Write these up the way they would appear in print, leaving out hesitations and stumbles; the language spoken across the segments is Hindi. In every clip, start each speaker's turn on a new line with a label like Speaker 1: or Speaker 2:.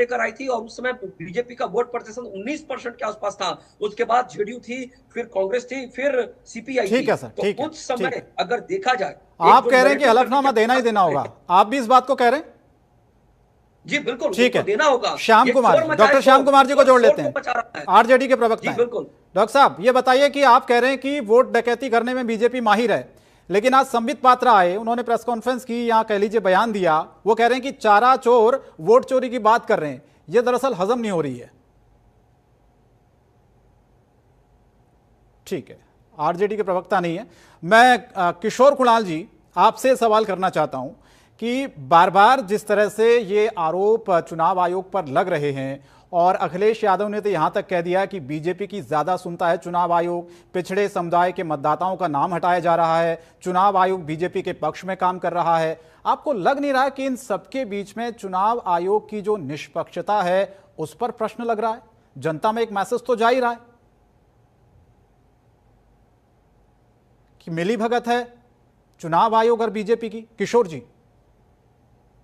Speaker 1: लेकर आई थी और उस समय बीजेपी का वोट प्रतिशत 19% के आसपास था। उसके बाद जेडीयू थी, फिर कांग्रेस थी, फिर सीपीआई
Speaker 2: ठीक
Speaker 1: थी।
Speaker 2: है सर,
Speaker 1: तो
Speaker 2: ठीक है,
Speaker 1: उस
Speaker 2: ठीक
Speaker 1: समय
Speaker 2: है।
Speaker 1: अगर देखा जाए, एक
Speaker 2: आप
Speaker 1: जो
Speaker 2: कह रहे हैं कि
Speaker 1: नैरेटिव
Speaker 2: हलफनामा
Speaker 1: कंडीशन
Speaker 2: देना ही
Speaker 1: बात
Speaker 2: देना
Speaker 1: कर रहे
Speaker 2: होगा,
Speaker 1: थे।
Speaker 2: आप भी इस बात को कह रहे हैं?
Speaker 1: जी बिल्कुल,
Speaker 2: ठीक
Speaker 1: उनको
Speaker 2: है।
Speaker 1: देना होगा।
Speaker 2: श्याम
Speaker 1: ये
Speaker 2: कुमार
Speaker 1: शोर
Speaker 2: जी,
Speaker 1: मचाए
Speaker 2: डॉक्टर श्याम
Speaker 1: शोर,
Speaker 2: कुमार जी को
Speaker 1: शोर
Speaker 2: जोड़
Speaker 1: शोर
Speaker 2: लेते
Speaker 1: को
Speaker 2: हैं,
Speaker 1: मचा रहा है।
Speaker 2: आरजेडी के प्रवक्ता
Speaker 1: जी
Speaker 2: हैं।
Speaker 1: बिल्कुल।
Speaker 2: डॉक्टर साहब ये बताइए कि आप कह रहे हैं कि वोट डकैती करने में बीजेपी माहिर है, लेकिन आज संबित पात्रा आए, उन्होंने प्रेस कॉन्फ्रेंस की, या कह लीजिए बयान दिया, वो कह रहे हैं कि चारा चोर वोट चोरी की बात कर रहे हैं। ये दरअसल हजम नहीं हो रही है। ठीक है, आरजेडी के प्रवक्ता नहीं है। मैं किशोर कुणाल जी आपसे सवाल करना चाहता हूं कि बार बार जिस तरह से ये आरोप चुनाव आयोग पर लग रहे हैं, और अखिलेश यादव ने तो यहां तक कह दिया कि बीजेपी की ज्यादा सुनता है चुनाव आयोग, पिछड़े समुदाय के मतदाताओं का नाम हटाया जा रहा है, चुनाव आयोग बीजेपी के पक्ष में काम कर रहा है, आपको लग नहीं रहा कि इन सबके बीच में चुनाव आयोग की जो निष्पक्षता है उस पर प्रश्न लग रहा है? जनता में एक मैसेज तो जा ही रहा है कि मिली भगत है चुनाव आयोग और बीजेपी की। किशोर जी।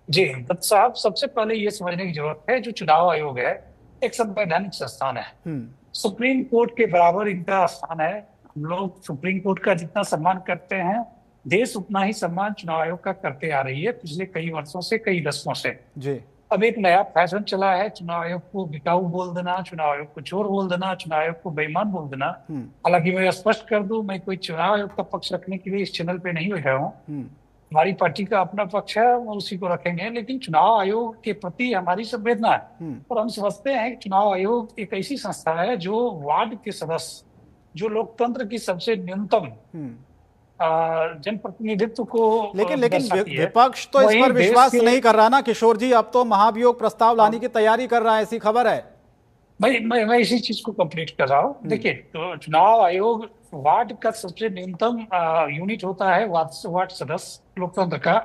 Speaker 3: जी दत्त साहब, सबसे पहले ये समझने की जरूरत है, जो चुनाव आयोग है एक संवैधानिक संस्थान है।
Speaker 2: हम्म।
Speaker 3: सुप्रीम कोर्ट के बराबर इनका स्थान है। हम लोग सुप्रीम कोर्ट का जितना सम्मान करते हैं, देश उतना ही सम्मान चुनाव आयोग का करते आ रही है पिछले कई वर्षों से, कई दशकों से।
Speaker 2: जी।
Speaker 3: अब एक नया फैशन चला है चुनाव आयोग को बिकाऊ बोल देना, चुनाव आयोग को चोर बोल देना, चुनाव आयोग को बेईमान बोल देना।
Speaker 2: हम्म।
Speaker 3: हालांकि मैं स्पष्ट कर दूं, मैं कोई चुनाव आयोग का पक्ष रखने के लिए इस चैनल पे नहीं बैठा हूँ।
Speaker 2: हम्म।
Speaker 3: हमारी पार्टी का अपना पक्ष है, हम उसी को रखेंगे, लेकिन चुनाव आयोग के प्रति हमारी संवेदना है।
Speaker 2: हम्म।
Speaker 3: और हम समझते हैं कि चुनाव आयोग एक ऐसी संस्था है जो वार्ड के सदस्य, जो लोकतंत्र की सबसे न्यूनतम
Speaker 2: हम्म।
Speaker 3: जनप्रतिनिधित्व को
Speaker 2: लेकिन
Speaker 3: दर्शाती है।
Speaker 2: विपक्ष तो इस
Speaker 3: वही
Speaker 2: पर
Speaker 3: देश
Speaker 2: विश्वास
Speaker 3: के
Speaker 2: नहीं कर रहा ना किशोर जी, अब तो महाभियोग प्रस्ताव लाने की तैयारी कर रहा है, ऐसी खबर है।
Speaker 3: मैं इसी चीज को कंप्लीट कर रहा हूँ।
Speaker 2: हम्म।
Speaker 3: देखिए, तो चुनाव आयोग वार्ड का सबसे न्यूनतम यूनिट होता है वार्ड सदस्य लोकतंत्र का,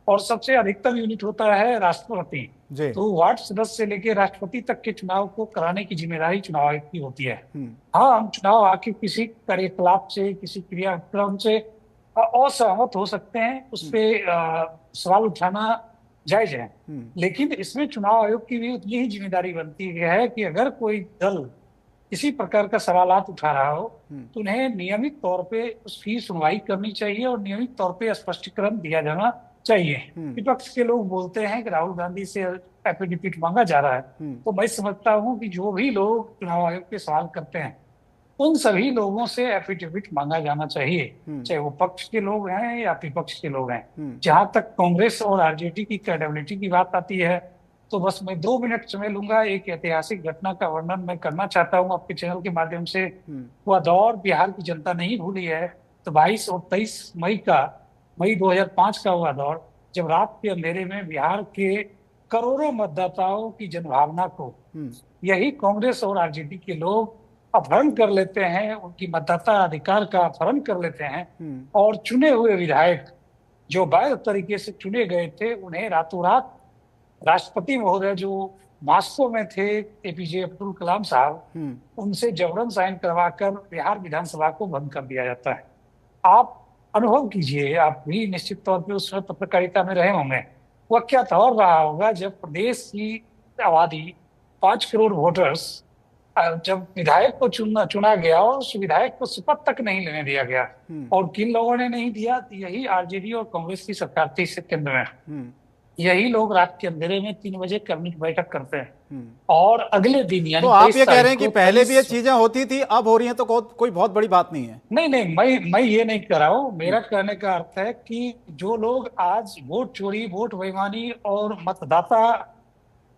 Speaker 3: और सबसे अधिकतम यूनिट होता है राष्ट्रपति।
Speaker 2: जी।
Speaker 3: तो वार्ड सदस्य से लेकर राष्ट्रपति तक के चुनाव को कराने की जिम्मेदारी चुनाव आयोग की होती है।
Speaker 2: हम्म।
Speaker 3: हाँ, हम चुनाव आयोग के किसी कार्यकलाप से, किसी क्रियाक्रम से असहमत हो सकते हैं, उस पे सवाल उठाना जायज है।
Speaker 2: हम्म।
Speaker 3: लेकिन इसमें चुनाव आयोग की भी उतनी ही जिम्मेदारी बनती है कि अगर कोई दल किसी प्रकार का सवालात उठा रहा हो,
Speaker 2: हम्म।
Speaker 3: तो उन्हें नियमित तौर पे उसकी सुनवाई करनी चाहिए और नियमित तौर पे स्पष्टीकरण दिया जाना चाहिए।
Speaker 2: हम्म।
Speaker 3: विपक्ष के लोग बोलते हैं कि राहुल गांधी से एफिडेविट मांगा जा रहा है,
Speaker 2: हम्म।
Speaker 3: तो मैं समझता हूँ कि जो भी लोग चुनाव आयोग के सवाल करते हैं, उन सभी लोगों से एफिडेविट मांगा जाना चाहिए,
Speaker 2: हम्म।
Speaker 3: चाहे वो पक्ष के लोग हैं या विपक्ष के लोग हैं।
Speaker 2: हम्म।
Speaker 3: जहां तक कांग्रेस और आरजेडी की क्रेडिबिलिटी की बात आती है, तो बस मैं 2 मिनट समय लूंगा। एक ऐतिहासिक घटना का वर्णन मैं करना चाहता हूं आपके चैनल के माध्यम से।
Speaker 2: हम्म।
Speaker 3: वह दौर बिहार की जनता नहीं भूली है। तो 22 और 23 मई 2005 का हुआ दौर, जब रात के अंधेरे में बिहार के करोड़ों मतदाताओं की जनभावना को
Speaker 2: हम्म।
Speaker 3: यही कांग्रेस और आरजेडी के लोग अपहरण कर लेते हैं, उनकी मतदाता अधिकार का अपहरण कर लेते हैं।
Speaker 2: हम्म।
Speaker 3: और चुने हुए विधायक जो वैध तरीके से चुने गए थे, उन्हें रातों रात राष्ट्रपति महोदय जो मास्को में थे, एपीजे अब्दुल कलाम साहब,
Speaker 2: हम्म।
Speaker 3: उनसे जबरन साइन करवाकर बिहार विधानसभा को बंद कर दिया जाता है। आप अनुभव कीजिए, आप भी निश्चित तौर पे उस समय पत्रकारिता में रहे होंगे। वह क्या दौर रहा होगा जब प्रदेश की आबादी 5 करोड़ वोटर्स, जब विधायक को चुना गया और उस विधायक को शपथ तक नहीं लेने दिया गया।
Speaker 2: हम्म।
Speaker 3: और किन लोगों ने नहीं दिया? यही आरजेडी और कांग्रेस की सरकार थी इससे केंद्र में।
Speaker 2: हम्म।
Speaker 3: यही लोग रात के अंधेरे में 3 बजे कैबिनेट बैठक करते हैं,
Speaker 2: हम्म।
Speaker 3: और अगले दिन
Speaker 2: तो
Speaker 3: यानी
Speaker 2: आप
Speaker 3: 23
Speaker 2: ये कह रहे
Speaker 3: तारीख
Speaker 2: हैं कि
Speaker 3: को
Speaker 2: पहले भी ये
Speaker 3: 23।
Speaker 2: चीजें होती थी, अब हो रही हैं, तो कोई बहुत बड़ी बात नहीं है?
Speaker 3: नहीं नहीं, मैं ये नहीं कह रहा हूँ।
Speaker 2: हम्म।
Speaker 3: मेरा कहने का अर्थ है कि जो लोग आज वोट चोरी, वोट बेईमानी और मतदाता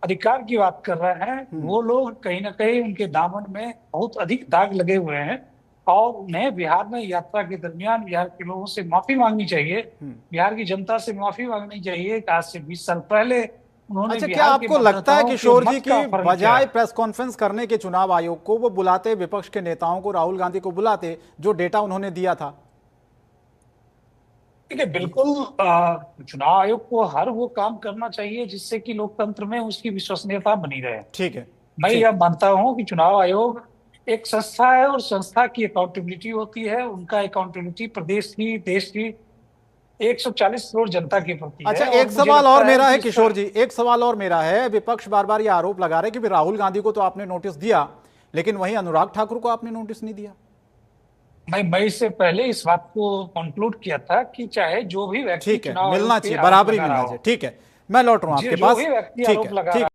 Speaker 3: अधिकार की बात कर रहे हैं,
Speaker 2: हम्म।
Speaker 3: वो लोग कहीं ना कहीं उनके दामन में बहुत अधिक दाग लगे हुए हैं। और उन्हें बिहार में यात्रा के दरमियान बिहार के लोगों से माफी मांगनी चाहिए,
Speaker 2: हम्म।
Speaker 3: बिहार की जनता से माफी मांगनी चाहिए कि आज से 20 साल पहले उन्होंने
Speaker 2: अच्छा, क्या
Speaker 3: बिहार के
Speaker 2: आपको लगता है
Speaker 3: मतदाताओं के
Speaker 2: किशोर जी
Speaker 3: मत का
Speaker 2: की
Speaker 3: अपहरण किया
Speaker 2: बजाय
Speaker 3: है।
Speaker 2: प्रेस कॉन्फ्रेंस करने के चुनाव आयोग को वो बुलाते, विपक्ष के नेताओं को, राहुल गांधी को बुलाते, जो डेटा उन्होंने दिया था?
Speaker 3: ठीक है, बिल्कुल। चुनाव आयोग को हर वो काम करना चाहिए जिससे कि लोकतंत्र में उसकी विश्वसनीयता बनी रहे।
Speaker 2: ठीक है।
Speaker 3: मैं
Speaker 2: ठीक।
Speaker 3: यह मानता हूं कि चुनाव आयोग एक संस्था है, और संस्था की अकाउंटेबिलिटी होती है। उनका अकाउंटेबिलिटी प्रदेश की, देश की 140 करोड़ जनता के प्रति
Speaker 2: अच्छा,
Speaker 3: है।
Speaker 2: एक
Speaker 3: मुझे
Speaker 2: सवाल और
Speaker 3: लगता
Speaker 2: मेरा है
Speaker 3: कि
Speaker 2: किशोर जी, एक सवाल और मेरा है। विपक्ष बार बार ये आरोप लगा रहे कि भी राहुल गांधी को तो आपने नोटिस दिया, लेकिन वहीं अनुराग ठाकुर को आपने नोटिस नहीं दिया।
Speaker 3: मैं मई से पहले इस बात को कंक्लूड किया था कि चाहे जो भी व्यक्ति
Speaker 2: ठीक है,
Speaker 3: चुनाव
Speaker 2: मिलना
Speaker 3: आयोग पे
Speaker 2: चाहिए,
Speaker 3: आरोप
Speaker 2: बराबरी
Speaker 3: लगा रहा
Speaker 2: मिलना
Speaker 3: हो,
Speaker 2: चाहिए। ठीक है, मैं लौट रहा हूं आपके
Speaker 3: जो
Speaker 2: पास।
Speaker 3: भी व्यक्ति
Speaker 2: ठीक
Speaker 3: आरोप
Speaker 2: है,
Speaker 3: लगा
Speaker 2: ठीक
Speaker 3: रहा